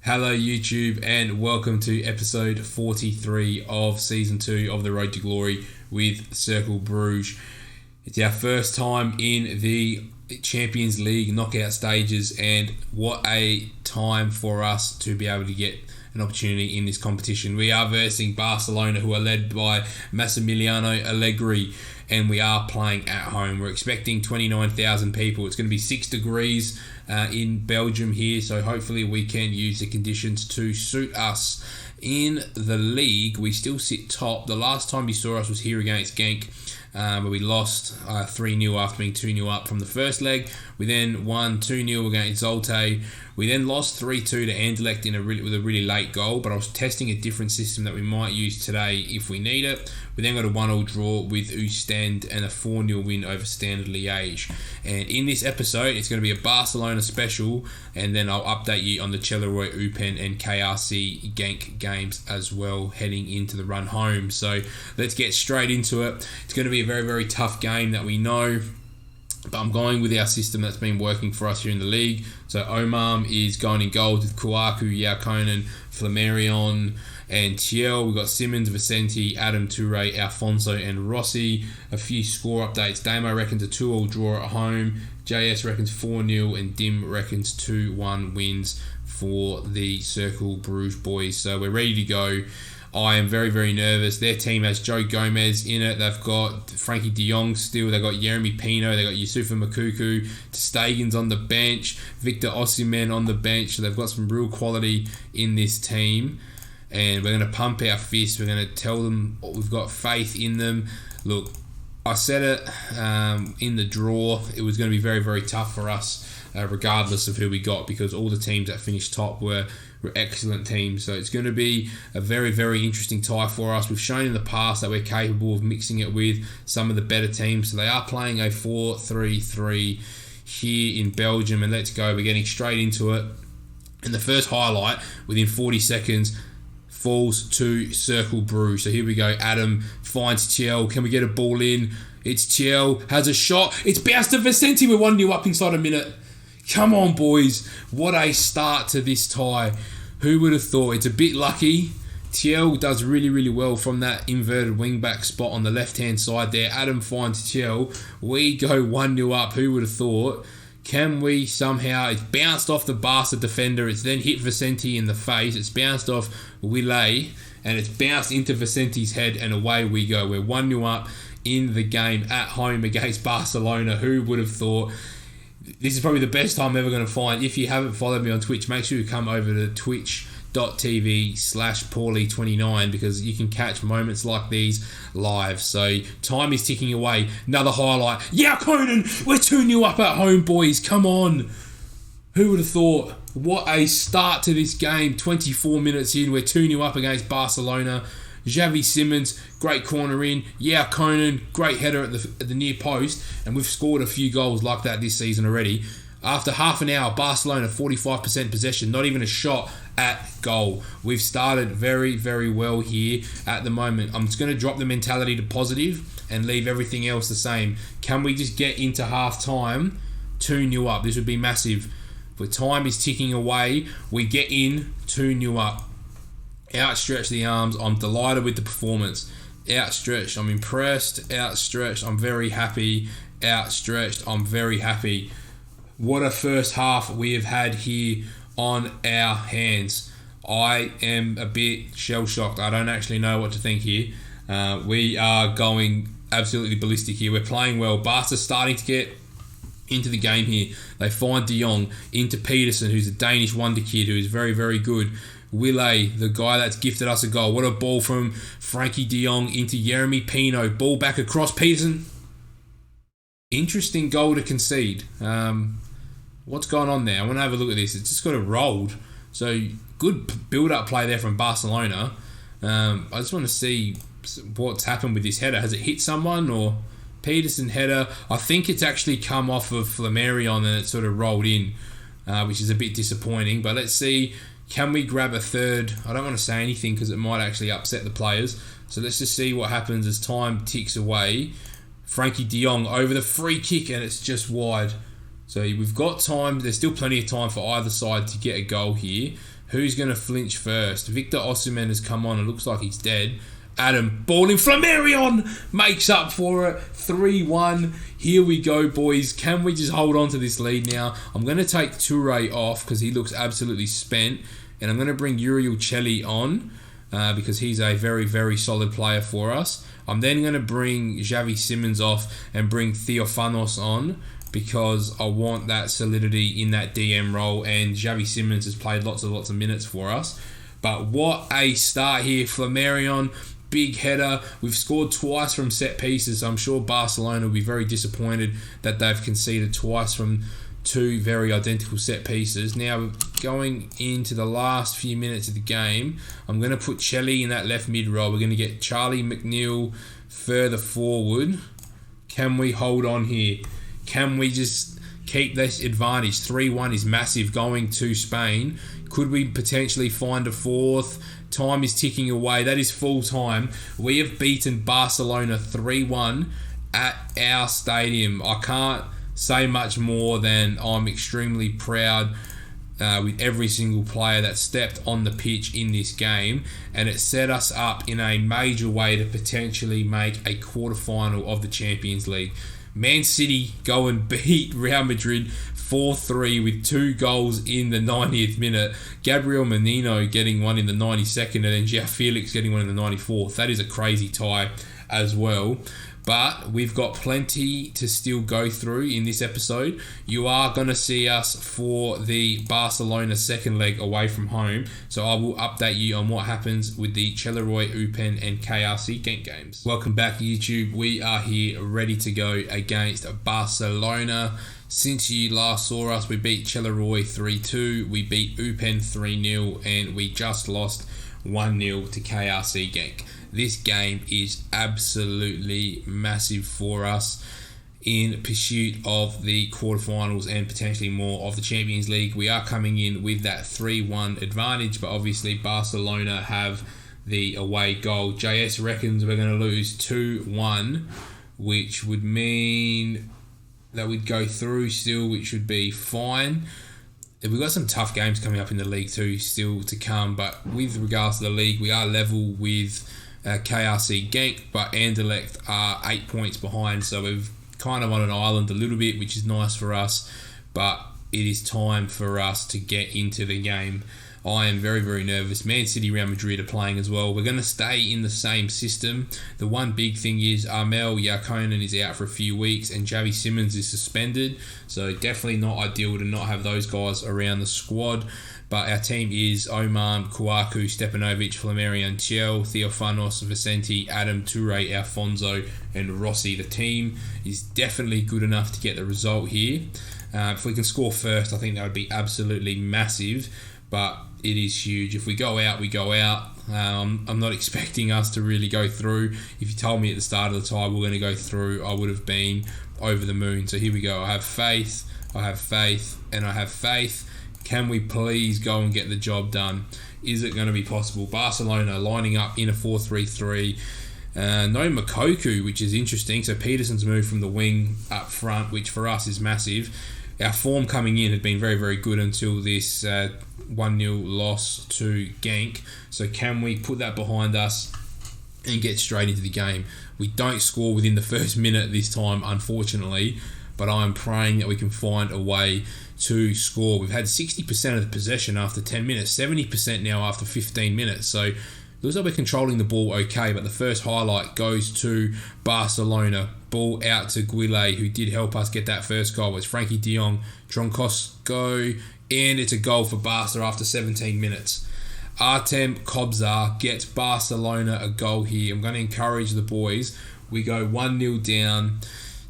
Hello YouTube and welcome to episode 43 of season 2 of the Road to Glory with Cercle Brugge. It's our first time in the Champions League knockout stages, and what a time for us to be able to get an opportunity in this competition. We are versing Barcelona, who are led by Massimiliano Allegri, and we are playing at home. We're expecting 29,000 people. It's going to be 6 degrees in Belgium here, so hopefully we can use the conditions to suit us. In the league, we still sit top. The last time you saw us was here against Genk, where we lost 3-0 after being 2-0 up from the first leg. We then won 2-0 against Zulte. We then lost 3-2 to Anderlecht with a really late goal, but I was testing a different system that we might use today if we need it. We then got a 1-1 draw with Oostende and a 4-0 win over Standard Liège. And in this episode, it's going to be a Barcelona special, and then I'll update you on the Charleroi Eupen and KRC Genk games as well heading into the run home. So let's get straight into it. It's going to be a very, very tough game that we know, but I'm going with our system that's been working for us here in the league. So Omar is going in goals with Kouakou, Yakonen, Flammarion and Thiel. We've got Simmons, Vicente, Adam Toure, Alfonso and Rossi. A few score updates. Damo reckons a 2-2 draw at home. JS reckons 4-0 and Dim reckons 2-1 wins for the Cercle Brugge boys. So we're ready to go. I am very, very nervous. Their team has Joe Gomez in it. They've got Frankie de Jong still. They've got Yeremy Pino. They've got Yusufa Makuku. Stegen's on the bench. Victor Osimhen on the bench. So they've got some real quality in this team. And we're going to pump our fists. We're going to tell them we've got faith in them. Look, I said it in the draw. It was going to be very, very tough for us, regardless of who we got, because all the teams that finished top were excellent teams. So it's going to be a very, very interesting tie for us. We've shown in the past that we're capable of mixing it with some of the better teams. So they are playing a 4-3-3 here in Belgium, and let's go. We're getting straight into it. And the first highlight within 40 seconds falls to Cercle Brugge. So here we go. Adam finds Thiel. Can we get a ball in? It's Thiel. Has a shot. It's bounced to Vicente. We're 1-0 up inside a minute. Come on, boys. What a start to this tie. Who would have thought? It's a bit lucky. Thiel does really, really well from that inverted wing-back spot on the left-hand side there. Adam finds Thiel. We go 1-0 up. Who would have thought? Can we somehow... It's bounced off the Barca defender. It's then hit Vicente in the face. It's bounced off Willet, and it's bounced into Vicente's head, and away we go. We're 1-0 up in the game at home against Barcelona. Who would have thought? This is probably the best time I'm ever going to find. If you haven't followed me on Twitch, make sure you come over to twitch.tv/Paulie29, because you can catch moments like these live. So time is ticking away. Another highlight. Yeah, Conan, we're 2-0 up at home, boys. Come on. Who would have thought? What a start to this game. 24 minutes in, we're 2-0 up against Barcelona. Xavi Simmons, great corner in. Yeah, Conan, great header at the near post. And we've scored a few goals like that this season already. After half an hour, Barcelona 45% possession, not even a shot at goal. We've started very, very well here at the moment. I'm just going to drop the mentality to positive and leave everything else the same. Can we just get into half time 2-0 up? This would be massive. But time is ticking away. We get in 2-0 up. Outstretch the arms. I'm delighted with the performance. Outstretched. I'm impressed. Outstretched. I'm very happy. Outstretched. I'm very happy. What a first half we have had here on our hands. I am a bit shell-shocked. I don't actually know what to think here. We are going absolutely ballistic here. We're playing well. Barca's starting to get into the game here. They find de Jong into Peterson, who's a Danish wonder kid who is very, very good. Willet, the guy that's gifted us a goal. What a ball from Frankie de Jong into Yeremy Pino. Ball back across Peterson. Interesting goal to concede. What's going on there? I want to have a look at this. It's just got it rolled. So good build-up play there from Barcelona. I just want to see what's happened with this header. Has it hit someone, or Peterson header? I think it's actually come off of Flammarion and it sort of rolled in, which is a bit disappointing. But let's see. Can we grab a third? I don't want to say anything because it might actually upset the players. So let's just see what happens as time ticks away. Frankie de Jong over the free kick, and it's just wide. So we've got time. There's still plenty of time for either side to get a goal here. Who's going to flinch first? Victor Osimhen has come on. It looks like he's dead. Adam, ball in. Flamarion makes up for it. 3-1. Here we go, boys. Can we just hold on to this lead now? I'm going to take Toure off because he looks absolutely spent. And I'm going to bring Uriel Celli on because he's a very, very solid player for us. I'm then going to bring Xavi Simons off and bring Theophanos on because I want that solidity in that DM role, and Xavi Simons has played lots of minutes for us. But what a start here. Flamarion, big header. We've scored twice from set pieces, so I'm sure Barcelona will be very disappointed that they've conceded twice from two very identical set pieces. Now, going into the last few minutes of the game, I'm going to put Celli in that left mid role. We're going to get Charlie McNeil further forward. Can we hold on here? Can we just keep this advantage? 3-1 is massive going to Spain. Could we potentially find a fourth? Time is ticking away. That is full time. We have beaten Barcelona 3-1 at our stadium. I can't say much more than I'm extremely proud with every single player that stepped on the pitch in this game, and it set us up in a major way to potentially make a quarterfinal of the Champions League. Man City go and beat Real Madrid 4-3 with 2 goals in the 90th minute. Gabriel Menino getting one in the 92nd, and then João Felix getting one in the 94th. That is a crazy tie as well. But we've got plenty to still go through in this episode. You are going to see us for the Barcelona second leg away from home. So I will update you on what happens with the Cheleroy, Eupen and KRC Genk games. Welcome back, YouTube. We are here ready to go against Barcelona. Since you last saw us, we beat Cheleroy 3-2. We beat Eupen 3-0. And we just lost 1-0 to KRC Genk. This game is absolutely massive for us in pursuit of the quarterfinals and potentially more of the Champions League. We are coming in with that 3-1 advantage, but obviously Barcelona have the away goal. JS reckons we're going to lose 2-1, which would mean that we'd go through still, which would be fine. We've got some tough games coming up in the league too, still to come, but with regards to the league, we are level with KRC Genk, but Anderlecht are 8 points behind, so we've kind of on an island a little bit, which is nice for us, but it is time for us to get into the game. I am very, very nervous. Man City, Real Madrid are playing as well. We're going to stay in the same system. The one big thing is Armel Yakonen is out for a few weeks and Xavi Simons is suspended, so definitely not ideal to not have those guys around the squad. But our team is Oman, Kouakou, Stepanovic, Flamarion, Thiel, Theophanos, Vicente, Adam, Toure, Alfonso, and Rossi. The team is definitely good enough to get the result here. If we can score first, I think that would be absolutely massive, but it is huge. If we go out, we go out. I'm not expecting us to really go through. If you told me at the start of the tie we're going to go through, I would have been over the moon. So here we go. I have faith, and I have faith. Can we please go and get the job done? Is it going to be possible? Barcelona lining up in a 4-3-3. No Mokoku, which is interesting. So Peterson's moved from the wing up front, which for us is massive. Our form coming in had been very, very good until this 1-0 loss to Genk. So can we put that behind us and get straight into the game? We don't score within the first minute this time, unfortunately, but I'm praying that we can find a way to score. We've had 60% of the possession after 10 minutes, 70% now after 15 minutes. So it looks like we're controlling the ball okay, but the first highlight goes to Barcelona. Ball out to Guile, who did help us get that first goal. It's Frankie de Jong, Troncosko, and it's a goal for Barca after 17 minutes. Artem Kobzar gets Barcelona a goal here. I'm going to encourage the boys. We go 1-0 down.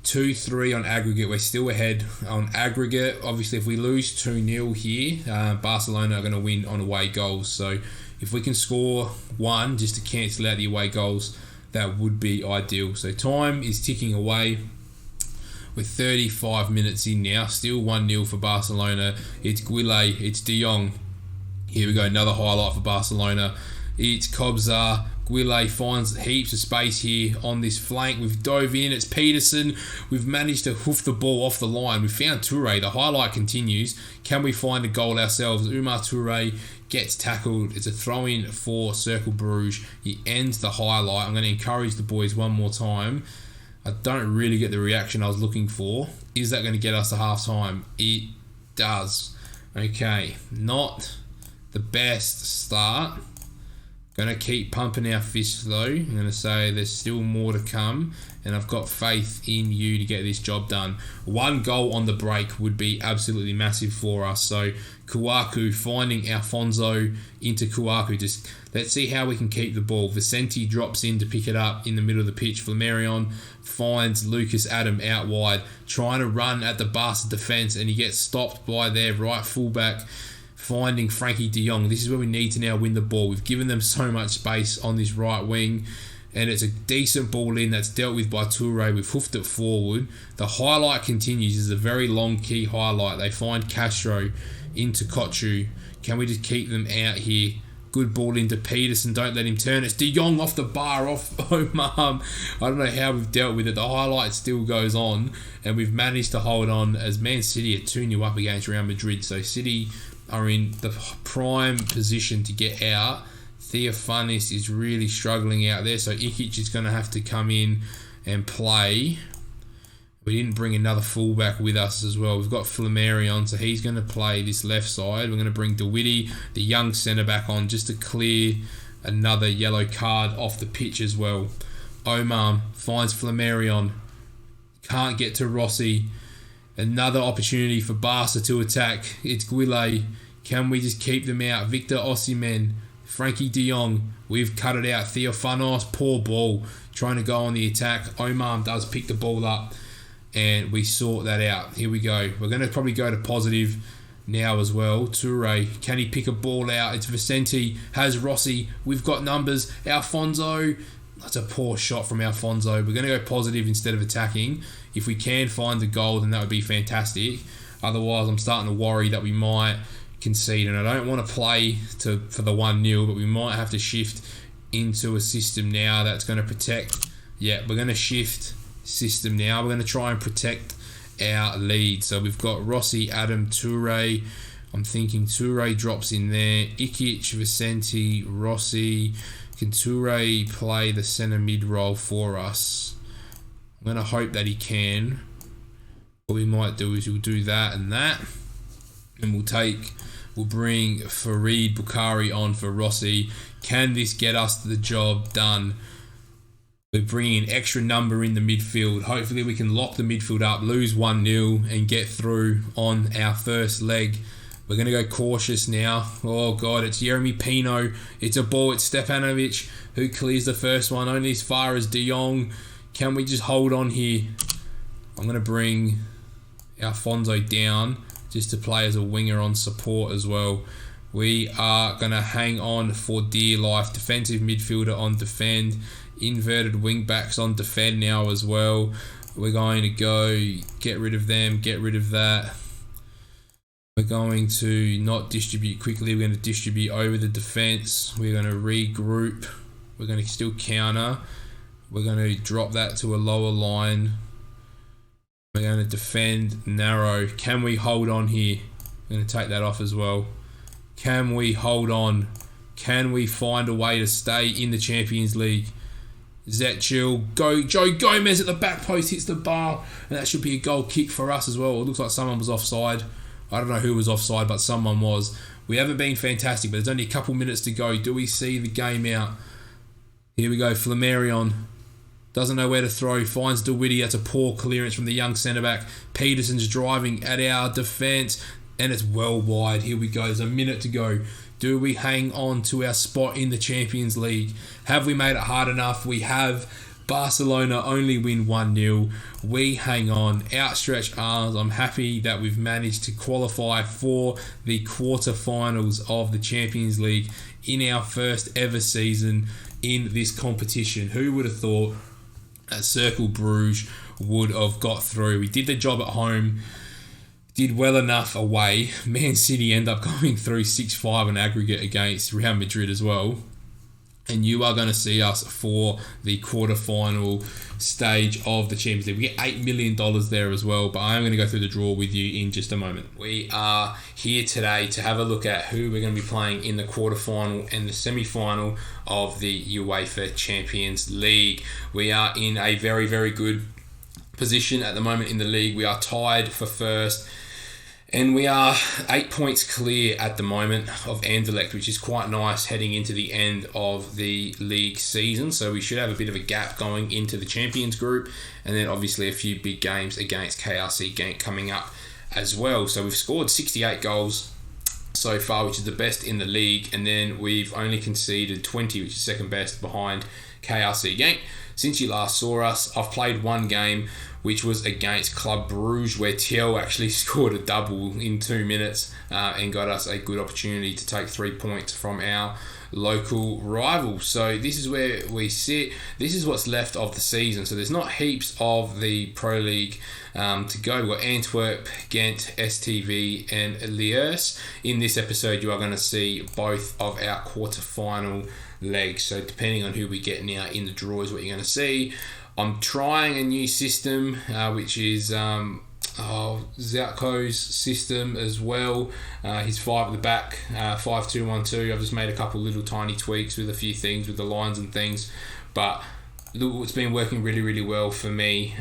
2-3 on aggregate. We're still ahead on aggregate. Obviously, if we lose 2-0 here, Barcelona are going to win on away goals. So if we can score one just to cancel out the away goals, that would be ideal. So time is ticking away. We're 35 minutes in now. Still 1-0 for Barcelona. It's Guile. It's de Jong. Here we go. Another highlight for Barcelona. It's Kobzar. Guile finds heaps of space here on this flank. We've dove in. It's Peterson. We've managed to hoof the ball off the line. We found Toure. The highlight continues. Can we find a goal ourselves? Umar Toure gets tackled. It's a throw-in for Cercle Bruges. He ends the highlight. I'm going to encourage the boys one more time. I don't really get the reaction I was looking for. Is that going to get us to half-time? It does. Okay, not the best start. Going to keep pumping our fist though. I'm going to say there's still more to come, and I've got faith in you to get this job done. One goal on the break would be absolutely massive for us. So Kouakou finding Alfonso into Kouakou. Just let's see how we can keep the ball. Vicente drops in to pick it up in the middle of the pitch. Flamarion finds Lucas Adam out wide, trying to run at the Barca defence, and he gets stopped by their right fullback, finding Frankie de Jong. This is where we need to now win the ball. We've given them so much space on this right wing, and it's a decent ball in that's dealt with by Toure. We've hoofed it forward. The highlight continues. It's a very long key highlight. They find Castro into Kochu. Can we just keep them out here? Good ball into Peterson. Don't let him turn. It's de Jong off the bar, off Omar. I don't know how we've dealt with it. The highlight still goes on, and we've managed to hold on as Man City are 2-0 up against Real Madrid. So City are in the prime position to get out. Theophanis is really struggling out there, so Ikic is going to have to come in and play. We didn't bring another fullback with us as well. We've got Flamarion, so he's going to play this left side. We're going to bring DeWitty, the young centre-back, on just to clear another yellow card off the pitch as well. Omar finds Flamarion. Can't get to Rossi. Another opportunity for Barca to attack. It's Guile. Can we just keep them out? Victor Osimhen, Frankie de Jong. We've cut it out. Theophanos, poor ball. Trying to go on the attack. Omar does pick the ball up, and we sort that out. Here we go. We're going to probably go to positive now as well. Toure, can he pick a ball out? It's Vicente, has Rossi. We've got numbers. Alfonso. That's a poor shot from Alfonso. We're going to go positive instead of attacking. If we can find the goal, then that would be fantastic. Otherwise, I'm starting to worry that we might concede. And I don't want to play for the 1-0, but we might have to shift into a system now that's going to protect. Yeah, we're going to shift system now. We're going to try and protect our lead. So we've got Rossi, Adam, Toure. I'm thinking Toure drops in there. Ikic, Vicente, Rossi. Can Toure play the centre mid role for us? I'm going to hope that he can. What we might do is we'll do that and that. And we'll bring Farid Bukhari on for Rossi. Can this get us the job done? We're bringing an extra number in the midfield. Hopefully we can lock the midfield up, lose 1-0 and get through on our first leg. We're going to go cautious now. Oh, God, it's Jeremy Pino. It's a ball. It's Stefanovic who clears the first one, only as far as de Jong. Can we just hold on here? I'm going to bring Alfonso down just to play as a winger on support as well. We are going to hang on for dear life. Defensive midfielder on defend. Inverted wing backs on defend now as well. We're going to go get rid of them, get rid of that. We're going to not distribute quickly. We're going to distribute over the defence. We're going to regroup. We're going to still counter. We're going to drop that to a lower line. We're going to defend narrow. Can we hold on here? I'm going to take that off as well. Can we hold on? Can we find a way to stay in the Champions League? Zetchil, go, Joe Gomez at the back post, hits the bar, and that should be a goal kick for us as well. It looks like someone was offside. I don't know who was offside, but someone was. We haven't been fantastic, but there's only a couple minutes to go. Do we see the game out? Here we go, Flamarion. Doesn't know where to throw, finds DeWitty. That's a poor clearance from the young centre-back. Peterson's driving at our defence, and it's well wide. Here we go, there's a minute to go. Do we hang on to our spot in the Champions League? Have we made it hard enough? We have. Barcelona only win 1-0. We hang on. Outstretched arms. I'm happy that we've managed to qualify for the quarterfinals of the Champions League in our first ever season in this competition. Who would have thought that Cercle Bruges would have got through? We did the job at home. Did well enough away. Man City end up going through 6-5 on aggregate against Real Madrid as well. and you are going to see us for the quarterfinal stage of the Champions League. We get $8 million there as well, but I am going to go through the draw with you in just a moment. We are here today to have a look at who we're going to be playing in the quarterfinal and the semi-final of the UEFA Champions League. We are in a very, very good position at the moment in the league. We are tied for first, and we are 8 points clear at the moment of Anderlecht, which is quite nice heading into the end of the league season. So we should have a bit of a gap going into the Champions group, and then obviously a few big games against KRC Genk coming up as well. So we've scored 68 goals so far, which is the best in the league, and then we've only conceded 20, which is second best behind KRC Genk. Since you last saw us, I've played one game, which was against Club Brugge, where Thiel actually scored a double in 2 minutes and got us a good opportunity to take 3 points from our local rival. So this is where we sit. This is what's left of the season. So there's not heaps of the Pro League to go. We've got Antwerp, Ghent, STV and Liège. In this episode, you are going to see both of our quarterfinal legs. So depending on who we get now in the draw is what you're going to see. I'm trying a new system, which is Cercle's system as well. He's 5 at the back, 5-2-1-2. I've just made a couple little tiny tweaks with a few things with the lines and things, but it's been working really, really well for me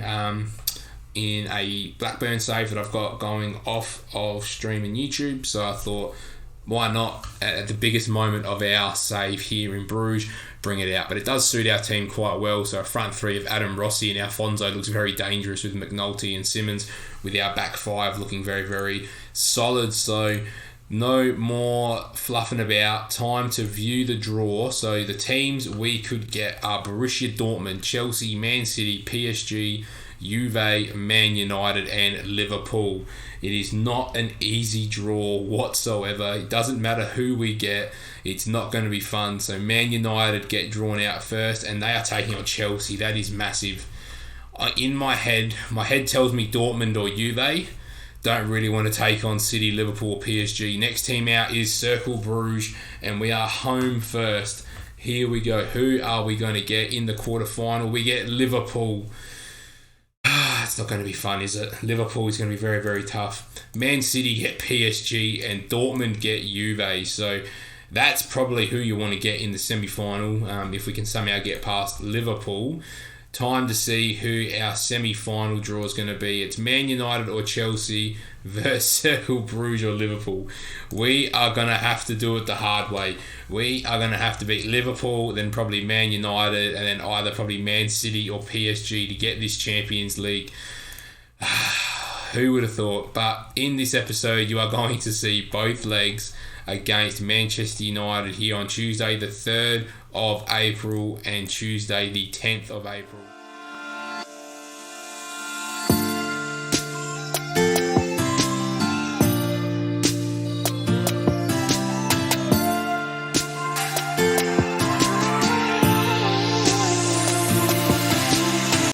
in a Blackburn save that I've got going off of stream and YouTube. So I thought, why not at the biggest moment of our save here in Bruges, bring it out. But it does suit our team quite well. So a front three of Adam Rossi and Alfonso looks very dangerous with McNulty and Simmons, with our back five looking very, very solid. So no more fluffing about. Time to view the draw. So the teams we could get are Borussia Dortmund, Chelsea, Man City, PSG, Juve, Man United and Liverpool. It is not an easy draw whatsoever. It doesn't matter who we get. It's not going to be fun. So Man United get drawn out first, and they are taking on Chelsea. That is massive. In my head tells me Dortmund or Juve. Don't really want to take on City, Liverpool or PSG. Next team out is Cercle Brugge, and we are home first. Here we go. Who are we going to get in the quarterfinal? We get Liverpool. It's not going to be fun, is it? Liverpool is going to be very, very tough. Man City get PSG and Dortmund get Juve. So that's probably who you want to get in the semi-final if we can somehow get past Liverpool. Time to see who our semi-final draw is going to be. It's Man United or Chelsea versus Cercle Brugge or Liverpool. We are going to have to do it the hard way. We are going to have to beat Liverpool, then probably Man United, and then either probably Man City or PSG to get this Champions League. Who would have thought? But in this episode, you are going to see both legs against Manchester United here on Tuesday the 3rd of April and Tuesday the 10th of April.